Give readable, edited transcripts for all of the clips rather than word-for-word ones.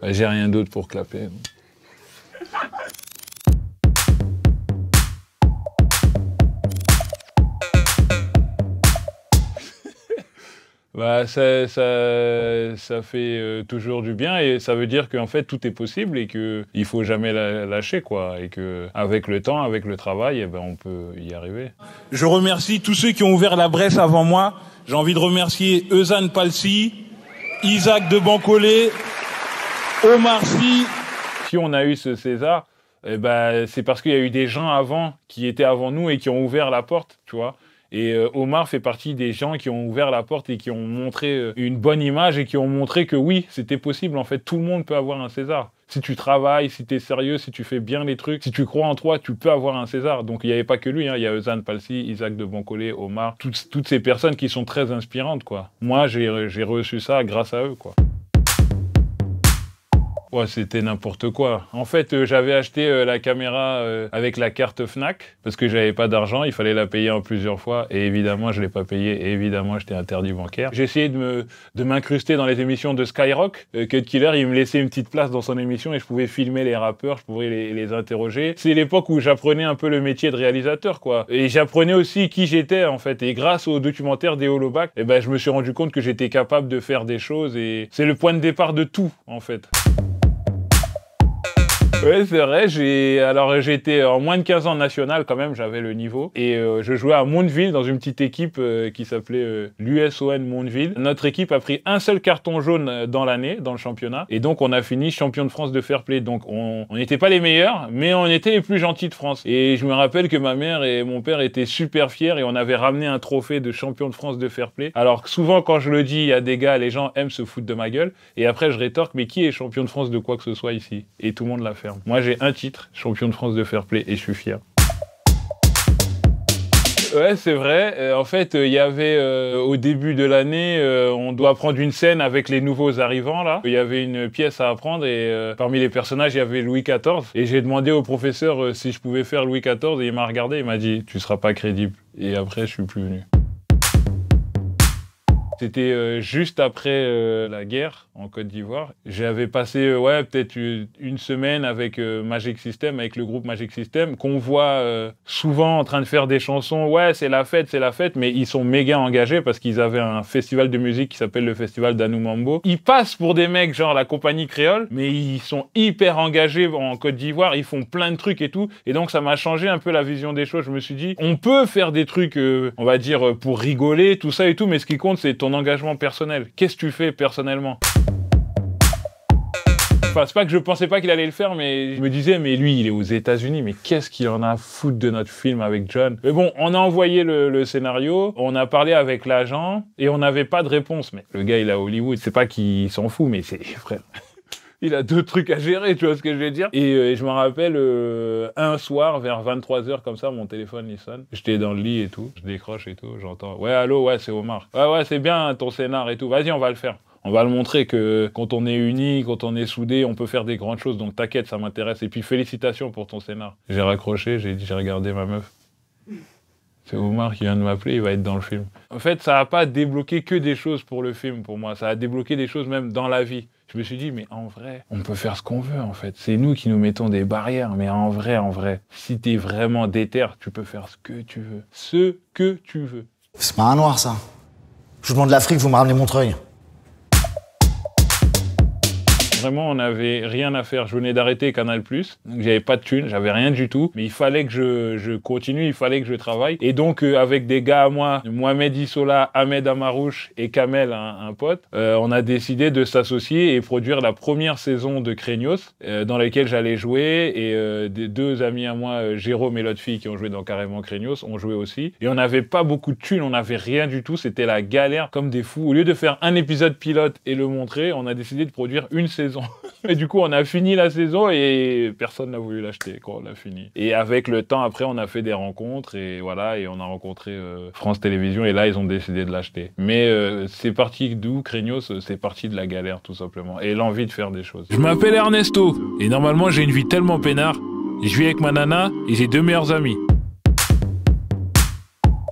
Bah, j'ai rien d'autre pour clapper. Bah, ça fait toujours du bien et ça veut dire qu'en fait tout est possible et qu'il faut jamais lâcher quoi et que avec le temps, avec le travail, eh ben, on peut y arriver. Je remercie tous ceux qui ont ouvert la brèche avant moi. J'ai envie de remercier Eusanne Palsy, Isaac de Bancolé, Omar Sy. Si on a eu ce César, eh ben, c'est parce qu'il y a eu des gens avant qui étaient avant nous et qui ont ouvert la porte, tu vois. Et Omar fait partie des gens qui ont ouvert la porte et qui ont montré une bonne image et qui ont montré que oui, c'était possible. En fait, tout le monde peut avoir un César. Si tu travailles, si tu es sérieux, si tu fais bien les trucs, si tu crois en toi, tu peux avoir un César. Donc il n'y avait pas que lui, hein. Il y a Eusanne Palsy, Isaac de Bancolé, Omar, toutes ces personnes qui sont très inspirantes, quoi. Moi, j'ai reçu ça grâce à eux, quoi. Ouais, c'était n'importe quoi. En fait, j'avais acheté la caméra avec la carte Fnac parce que j'avais pas d'argent, il fallait la payer en plusieurs fois et évidemment, je l'ai pas payé et évidemment, j'étais interdit bancaire. J'ai essayé de m'incruster dans les émissions de Skyrock. Cut Killer, il me laissait une petite place dans son émission et je pouvais filmer les rappeurs, je pouvais les interroger. C'est l'époque où j'apprenais un peu le métier de réalisateur, quoi. Et j'apprenais aussi qui j'étais, en fait. Et grâce au documentaire des Holoback, eh ben, je me suis rendu compte que j'étais capable de faire des choses et c'est le point de départ de tout, en fait. Ouais, c'est vrai, j'étais en moins de 15 ans national quand même, j'avais le niveau. Et je jouais à Mondeville dans une petite équipe qui s'appelait l'USON Mondeville. Notre équipe a pris un seul carton jaune dans l'année, dans le championnat. Et donc on a fini champion de France de fair play. Donc on n'était pas les meilleurs, mais on était les plus gentils de France. Et je me rappelle que ma mère et mon père étaient super fiers et on avait ramené un trophée de champion de France de fair play. Alors souvent quand je le dis, il y a des gars, les gens aiment se foutre de ma gueule. Et après je rétorque, mais qui est champion de France de quoi que ce soit ici? Et tout le monde l'a fait. Moi, j'ai un titre, champion de France de fair play, et je suis fier. Ouais, c'est vrai. En fait, il y avait au début de l'année, on doit prendre une scène avec les nouveaux arrivants là. Il y avait une pièce à apprendre et parmi les personnages, il y avait Louis XIV. Et j'ai demandé au professeur si je pouvais faire Louis XIV et il m'a regardé, il m'a dit "Tu seras pas crédible." Et après, je suis plus venu. C'était juste après la guerre en Côte d'Ivoire. J'avais passé ouais, peut-être une semaine avec Magic System, avec le groupe Magic System, qu'on voit souvent en train de faire des chansons. Ouais, c'est la fête, mais ils sont méga engagés parce qu'ils avaient un festival de musique qui s'appelle le Festival d'Anoumambo. Ils passent pour des mecs genre la compagnie créole, mais ils sont hyper engagés en Côte d'Ivoire, ils font plein de trucs et tout. Et donc ça m'a changé un peu la vision des choses. Je me suis dit, on peut faire des trucs, on va dire, pour rigoler, tout ça et tout, mais ce qui compte, c'est ton engagement personnel. Qu'est-ce que tu fais personnellement? Enfin, c'est pas que je pensais pas qu'il allait le faire, mais je me disais, mais lui, il est aux États-Unis, mais qu'est-ce qu'il en a à foutre de notre film avec John? Mais bon, on a envoyé le scénario, on a parlé avec l'agent, et on n'avait pas de réponse. Mais le gars, il est à Hollywood, c'est pas qu'il s'en fout, mais c'est, frère, il a d'autres trucs à gérer, tu vois ce que je veux dire? Et je me rappelle, un soir, vers 23h, comme ça, mon téléphone, il sonne. J'étais dans le lit et tout, je décroche et tout, j'entends, ouais, allô, ouais, c'est Omar. Ouais, c'est bien ton scénar et tout, vas-y, on va le faire. On va le montrer que quand on est unis, quand on est soudés, on peut faire des grandes choses. Donc t'inquiète, ça m'intéresse. Et puis félicitations pour ton scénar. J'ai raccroché, j'ai regardé ma meuf. C'est Omar qui vient de m'appeler, il va être dans le film. En fait, ça n'a pas débloqué que des choses pour le film, pour moi. Ça a débloqué des choses même dans la vie. Je me suis dit, mais en vrai, on peut faire ce qu'on veut, en fait. C'est nous qui nous mettons des barrières. Mais en vrai, si t'es vraiment déter, tu peux faire ce que tu veux. Ce que tu veux. C'est pas un noir, ça. Je vous demande l'Afrique, vous me ramenez Montreuil. Vraiment, on n'avait rien à faire. Je venais d'arrêter Canal+, donc j'avais pas de thunes, j'avais rien du tout. Mais il fallait que je continue, il fallait que je travaille. Et donc, avec des gars à moi, Mohamed Issola, Ahmed Amarouche et Kamel, un pote, on a décidé de s'associer et produire la première saison de Craignos, dans laquelle j'allais jouer. Et des deux amis à moi, Jérôme et l'autre fille qui ont joué dans Carrément Craignos, ont joué aussi. Et on n'avait pas beaucoup de thunes, on n'avait rien du tout. C'était la galère comme des fous. Au lieu de faire un épisode pilote et le montrer, on a décidé de produire une saison. Et du coup, on a fini la saison et personne n'a voulu l'acheter quand on l'a fini. Et avec le temps, après, on a fait des rencontres et voilà, et on a rencontré France Télévisions et là, ils ont décidé de l'acheter. Mais c'est parti d'où, Craignos? C'est parti de la galère, tout simplement, et l'envie de faire des choses. Je m'appelle Ernesto et normalement, j'ai une vie tellement peinard. Je vis avec ma nana et j'ai deux meilleurs amis.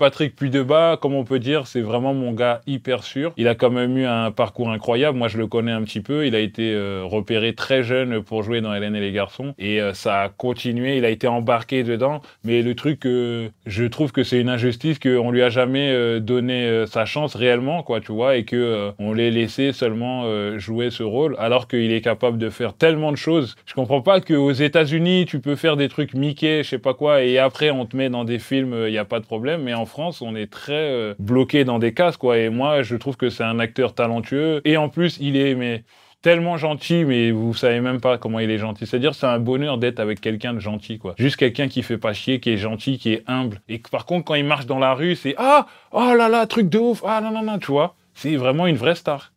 Patrick Puydebas, comme on peut dire, c'est vraiment mon gars hyper sûr. Il a quand même eu un parcours incroyable. Moi, je le connais un petit peu. Il a été repéré très jeune pour jouer dans Hélène et les garçons. Et ça a continué. Il a été embarqué dedans. Mais le truc, je trouve que c'est une injustice qu'on lui a jamais donné sa chance réellement, quoi, tu vois, et que on l'ait laissé seulement jouer ce rôle, alors qu'il est capable de faire tellement de choses. Je comprends pas qu'aux États-Unis, tu peux faire des trucs Mickey, je sais pas quoi, et après on te met dans des films, il y a pas de problème. Mais en France, on est très bloqué dans des cases, quoi. Et moi, je trouve que c'est un acteur talentueux. Et en plus, il est tellement gentil, mais vous savez même pas comment il est gentil. C'est-à-dire, c'est un bonheur d'être avec quelqu'un de gentil, quoi. Juste quelqu'un qui fait pas chier, qui est gentil, qui est humble. Et par contre, quand il marche dans la rue, c'est ah, oh là là, truc de ouf, ah non non non, tu vois. C'est vraiment une vraie star.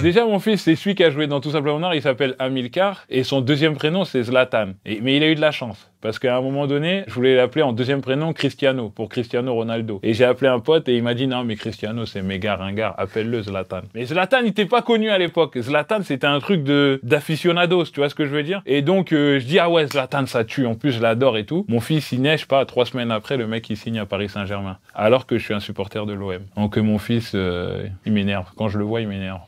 Déjà, mon fils, c'est celui qui a joué dans Tout simplement noir, il s'appelle Amilcar, et son deuxième prénom, c'est Zlatan. Mais il a eu de la chance, parce qu'à un moment donné, je voulais l'appeler en deuxième prénom Cristiano, pour Cristiano Ronaldo. Et j'ai appelé un pote, et il m'a dit, non, mais Cristiano, c'est méga ringard, appelle-le Zlatan. Mais Zlatan, il n'était pas connu à l'époque. Zlatan, c'était un truc d'aficionados, tu vois ce que je veux dire? Et donc, je dis, ah ouais, Zlatan, ça tue, en plus, je l'adore et tout. Mon fils, il neige pas, 3 semaines après, le mec, il signe à Paris Saint-Germain, alors que je suis un supporter de l'OM. Donc mon fils, il m'énerve. Quand je le vois, il m'énerve.